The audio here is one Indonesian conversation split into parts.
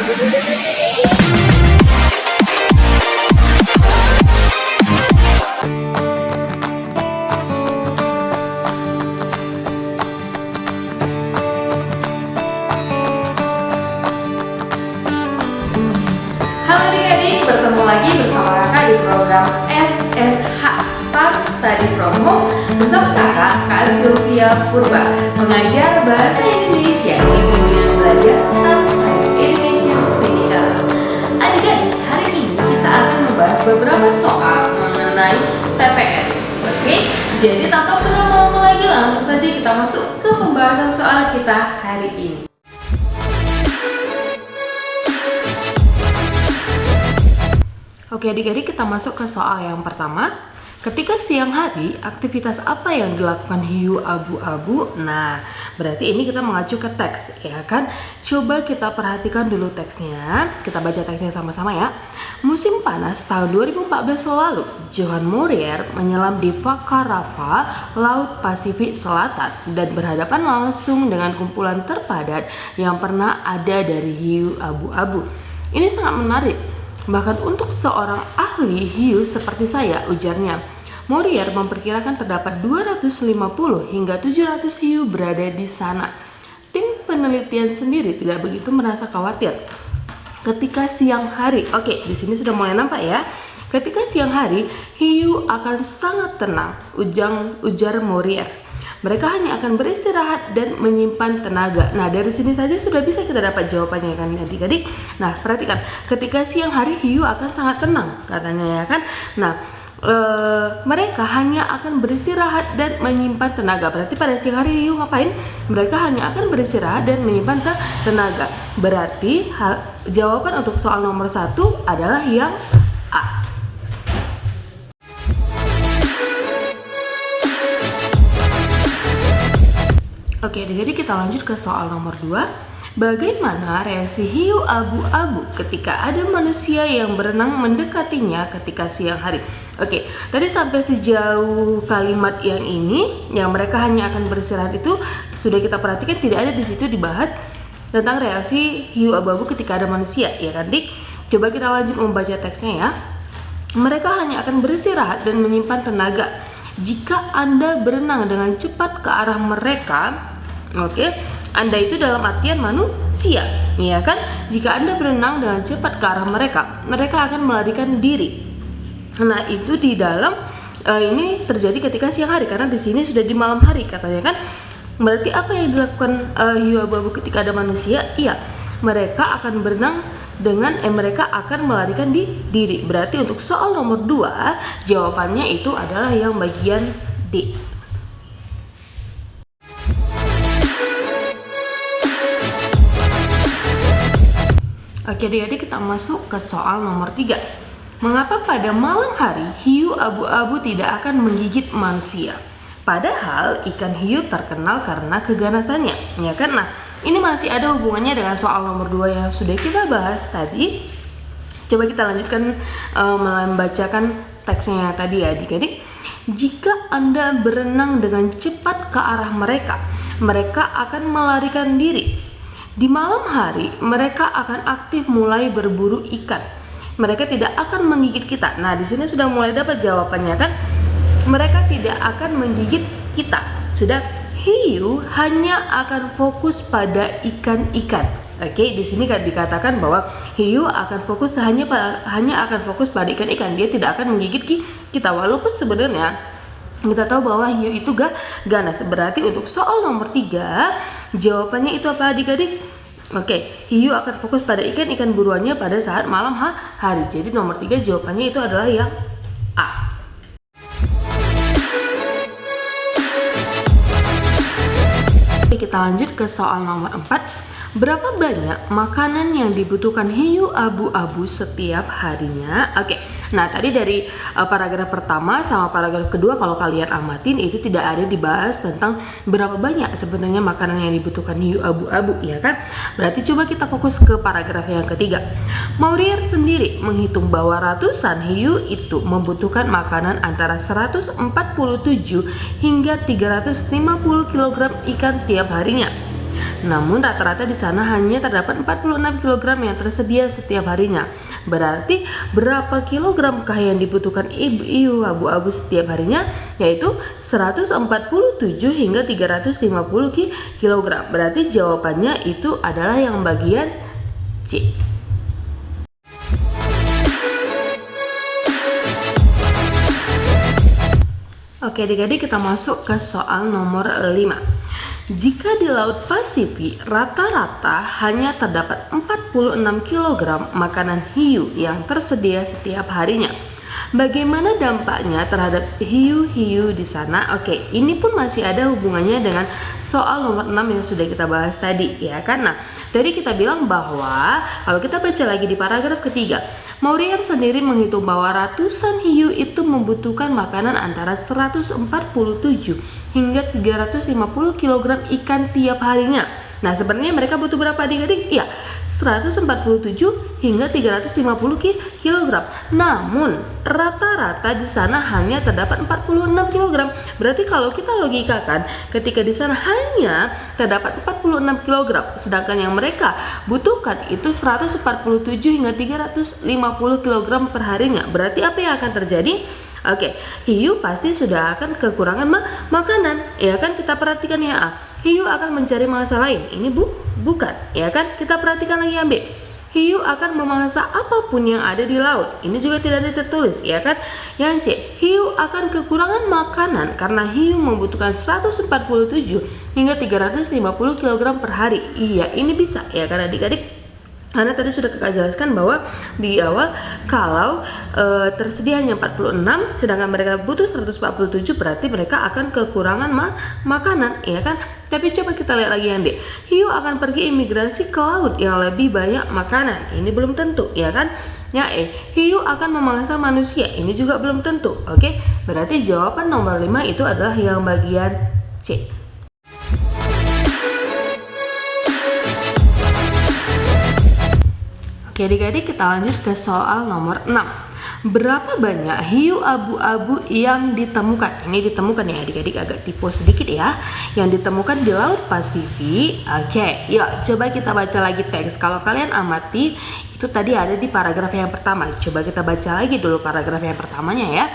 Halo adik-adik, bertemu lagi bersama kakak di program SSH Start Study From Home bersama kakak, Kak Sylvia Purba, mengajar bahasa Indonesia di Bimbingan Belajar Start Science Education Seminar. Adik-adik, hari ini kita akan membahas beberapa soal mengenai TPS. Oke, jadi tanpa berlama-lama lagi, langsung saja kita masuk ke pembahasan soal kita hari ini. Oke adik-adik, kita masuk ke soal yang pertama. Ketika siang hari, aktivitas apa yang dilakukan hiu abu-abu? Nah, berarti ini kita mengacu ke teks, ya kan? Coba kita perhatikan dulu teksnya. Kita baca teksnya sama-sama ya. Musim panas tahun 2014 lalu, Johan Morier menyelam di Fakarava, Laut Pasifik Selatan, dan berhadapan langsung dengan kumpulan terpadat yang pernah ada dari hiu abu-abu. Ini sangat menarik. Bahkan untuk seorang ahli hiu seperti saya, ujarnya. Morier memperkirakan terdapat 250 hingga 700 hiu berada di sana. Tim penelitian sendiri tidak begitu merasa khawatir. Ketika siang hari, oke, di sini sudah mulai nampak ya. Ketika siang hari, hiu akan sangat tenang, ujar Morier. Mereka hanya akan beristirahat dan menyimpan tenaga. Nah, dari sini saja sudah bisa kita dapat jawabannya kan adik-adik. Nah, perhatikan, ketika siang hari hiu akan sangat tenang katanya ya kan. Nah, mereka hanya akan beristirahat dan menyimpan tenaga. Berarti pada siang hari hiu ngapain? Mereka hanya akan beristirahat dan menyimpan tenaga. Berarti jawaban untuk soal nomor 1 adalah yang A. Oke, jadi kita lanjut ke soal nomor 2. Bagaimana reaksi hiu abu-abu ketika ada manusia yang berenang mendekatinya ketika siang hari? Oke, tadi sampai sejauh kalimat yang ini, yang mereka hanya akan beristirahat itu sudah kita perhatikan, tidak ada di situ dibahas tentang reaksi hiu abu-abu ketika ada manusia, ya kan Dik? Coba kita lanjut membaca teksnya ya. Mereka hanya akan beristirahat dan menyimpan tenaga. Jika Anda berenang dengan cepat ke arah mereka, oke, Anda itu dalam artian manusia, ya kan? Jika Anda berenang dengan cepat ke arah mereka, mereka akan melarikan diri. Nah, itu di dalam ini terjadi ketika siang hari, karena di sini sudah di malam hari katanya kan. Berarti apa yang dilakukan hiu abu-abu ketika ada manusia? Iya, mereka akan berenang dengan mereka akan melarikan diri. Berarti untuk soal nomor 2 jawabannya itu adalah yang bagian D. Oke adik-adik, kita masuk ke soal nomor 3. Mengapa pada malam hari hiu abu-abu tidak akan menggigit manusia? Padahal ikan hiu terkenal karena keganasannya, ya kan? Nah, ini masih ada hubungannya dengan soal nomor 2 yang sudah kita bahas tadi. Coba kita lanjutkan membacakan teksnya tadi ya adik-adik. Jika Anda berenang dengan cepat ke arah mereka, mereka akan melarikan diri. Di malam hari, mereka akan aktif mulai berburu ikan. Mereka tidak akan menggigit kita. Nah, di sini sudah mulai dapat jawabannya kan? Mereka tidak akan menggigit kita. Sudah, hiu hanya akan fokus pada ikan-ikan. Oke, di sini kan dikatakan bahwa hiu akan fokus hanya akan fokus pada ikan-ikan. Dia tidak akan menggigit kita. Walaupun sebenarnya kita tahu bahwa hiu itu ganas. Berarti untuk soal nomor 3 jawabannya itu apa adik-adik? Oke, hiu akan fokus pada ikan buruannya pada saat malam hari. Jadi nomor 3 jawabannya itu adalah yang A. Oke, kita lanjut ke soal nomor 4. Berapa banyak makanan yang dibutuhkan hiu abu-abu setiap harinya? Oke, nah tadi dari paragraf pertama sama paragraf kedua kalau kalian amatin itu tidak ada dibahas tentang berapa banyak sebenarnya makanan yang dibutuhkan hiu abu-abu, ya kan? Berarti coba kita fokus ke paragraf yang ketiga. Morier sendiri menghitung bahwa ratusan hiu itu membutuhkan makanan antara 147 hingga 350 kg ikan tiap harinya. Namun rata-rata di sana hanya terdapat 46 kg yang tersedia setiap harinya. Berarti berapa kilogramkah yang dibutuhkan hiu abu-abu setiap harinya? Yaitu 147 hingga 350 kg. Berarti jawabannya itu adalah yang bagian C. Oke adik-adik, kita masuk ke soal nomor 5. Jika di Laut Pasifik rata-rata hanya terdapat 46 kg makanan hiu yang tersedia setiap harinya, bagaimana dampaknya terhadap hiu-hiu di sana? Oke, ini pun masih ada hubungannya dengan soal nomor 6 yang sudah kita bahas tadi, ya kan? Nah, tadi kita bilang bahwa kalau kita baca lagi di paragraf ketiga, Maurier sendiri menghitung bahwa ratusan hiu itu membutuhkan makanan antara 147 hingga 350 kg ikan tiap harinya. Nah, sebenarnya mereka butuh berapa adik-adik? Ya, 147 hingga 350 kg. Namun, rata-rata di sana hanya terdapat 46 kg. Berarti kalau kita logikakan, ketika di sana hanya terdapat 46 kg, sedangkan yang mereka butuhkan itu 147 hingga 350 kg per harinya. Berarti apa yang akan terjadi? Oke, hiu pasti sudah akan kekurangan makanan, ya kan? Kita perhatikan ya A, hiu akan mencari mangsa lain. Ini bukan, ya kan? Kita perhatikan lagi yang B, hiu akan memangsa apapun yang ada di laut. Ini juga tidak ada tertulis, ya kan? Yang C, hiu akan kekurangan makanan karena hiu membutuhkan 147 hingga 350 kg per hari. Iya, ini bisa, ya kan adik-adik? Karena tadi sudah kakak jelaskan bahwa di awal kalau tersedia hanya 46 sedangkan mereka butuh 147, berarti mereka akan kekurangan makanan, ya kan? Tapi coba kita lihat lagi yang D, hiu akan pergi imigrasi ke laut yang lebih banyak makanan. Ini belum tentu, ya kan? Ya hiu akan memangsa manusia. Ini juga belum tentu. Oke, berarti jawaban nomor 5 itu adalah yang bagian C. Oke adik-adik, kita lanjut ke soal nomor 6. Berapa banyak hiu abu-abu yang ditemukan? Ini ditemukan ya adik-adik, agak typo sedikit ya. Yang ditemukan di Laut Pasifik. Oke, yuk coba kita baca lagi teks. Kalau kalian amati, itu tadi ada di paragraf yang pertama. Coba kita baca lagi dulu paragraf yang pertamanya ya.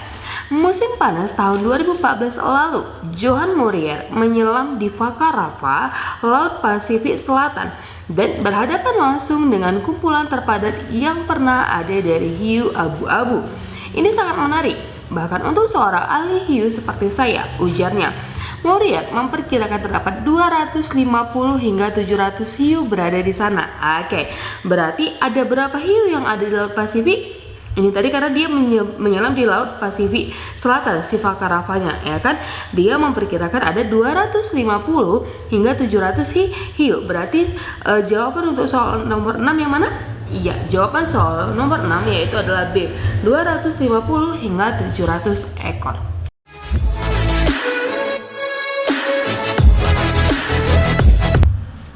Musim panas tahun 2014 lalu, Johan Maurier menyelam di Fakarafa, Laut Pasifik Selatan, dan berhadapan langsung dengan kumpulan terpadat yang pernah ada dari hiu abu-abu. Ini sangat menarik, bahkan untuk seorang ahli hiu seperti saya, ujarnya. Maurier memperkirakan terdapat 250 hingga 700 hiu berada di sana. Oke, berarti ada berapa hiu yang ada di Laut Pasifik? Ini tadi karena dia menyelam di Laut Pasifik Selatan, si Fakaravanya, ya kan? Dia memperkirakan ada 250 hingga 700 hiu. Berarti jawaban untuk soal nomor 6 yang mana? Iya, jawaban soal nomor 6 yaitu adalah B, 250 hingga 700 ekor.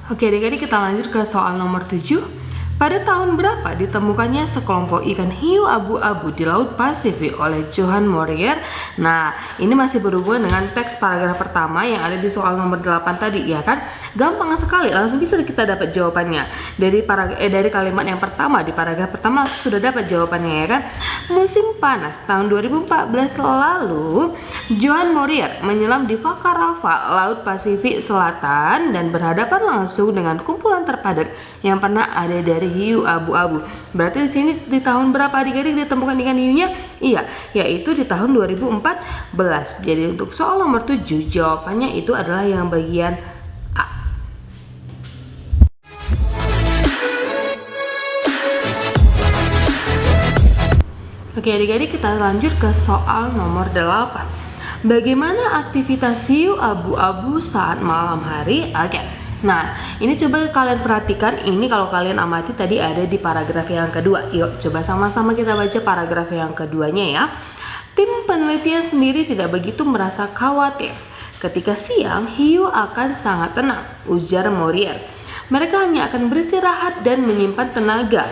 Oke, adik-adik, kita lanjut ke soal nomor 7. Pada tahun berapa ditemukannya sekelompok ikan hiu abu-abu di Laut Pasifik oleh Johan Maurier? Nah, ini masih berhubungan dengan teks paragraf pertama yang ada di soal nomor 8 tadi, ya kan? Gampang sekali, langsung bisa kita dapat jawabannya. Dari kalimat yang pertama, di paragraf pertama sudah dapat jawabannya, ya kan? Musim panas tahun 2014 lalu, Johan Maurier menyelam di Fakarafa, Laut Pasifik Selatan, dan berhadapan langsung dengan kumpulan terpadat yang pernah ada dari hiu abu-abu. Berarti di sini di tahun berapa adik-adik ditemukan ikan hiunya? Iya, yaitu di tahun 2014. Jadi untuk soal nomor 7 jawabannya itu adalah yang bagian A. Oke adik-adik, kita lanjut ke soal nomor 8. Bagaimana aktivitas hiu abu-abu saat malam hari? Oke. Nah, ini coba kalian perhatikan, ini kalau kalian amati tadi ada di paragraf yang kedua. Yuk, coba sama-sama kita baca paragraf yang keduanya ya. Tim penelitian sendiri tidak begitu merasa khawatir. Ketika siang, hiu akan sangat tenang, ujar Maurier. Mereka hanya akan beristirahat dan menyimpan tenaga.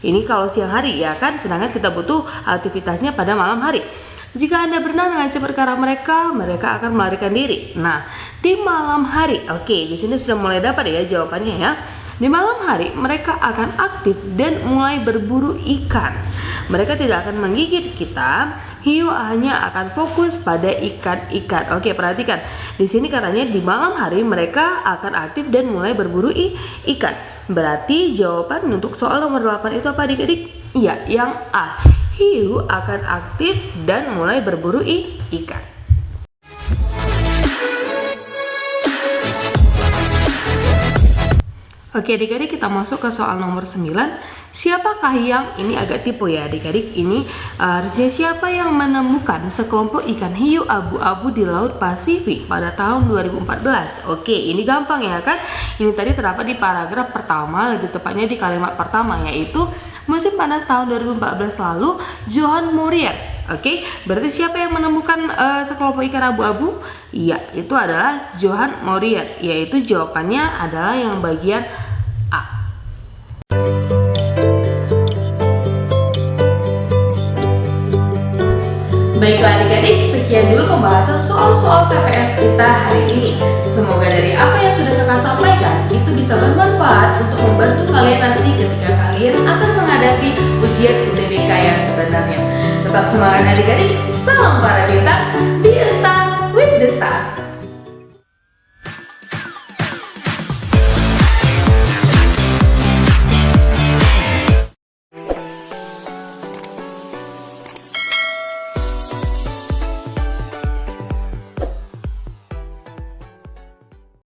Ini kalau siang hari ya kan, sedangkan kita butuh aktivitasnya pada malam hari. Jika Anda berenang dengan cepat ke arah mereka, mereka akan melarikan diri. Nah, di malam hari, oke, di sini sudah mulai dapat ya jawabannya ya. Di malam hari, mereka akan aktif dan mulai berburu ikan. Mereka tidak akan menggigit kita. Hiu hanya akan fokus pada ikan-ikan. Oke, perhatikan. Di sini katanya di malam hari mereka akan aktif dan mulai berburu ikan. Berarti jawaban untuk soal nomor 8 itu apa adik-adik? Iya, yang A. Hiu akan aktif dan mulai berburu ikan. Oke adik-adik, kita masuk ke soal nomor 9. Siapakah yang, ini agak tipu ya adik-adik, ini harusnya siapa yang menemukan sekelompok ikan hiu abu-abu di Laut Pasifik pada tahun 2014? Oke, ini gampang ya kan? Ini tadi terdapat di paragraf pertama, lebih tepatnya di kalimat pertama, yaitu musim panas tahun 2014 lalu, Johan Morier. Oke, berarti siapa yang menemukan sekelompok ikan abu-abu? Iya, itu adalah Johan Morier, yaitu jawabannya adalah yang bagian A. Baiklah adik-adik, sekian dulu pembahasan soal-soal TPS kita hari ini. Semoga dari apa yang sudah kakak sampaikan itu bisa bermanfaat untuk membantu kalian nanti ketika kalian akan menghadapi ujian UTBK yang sebenarnya. Tetap semangat adik-adik, salam para bintang, be a star with the stars.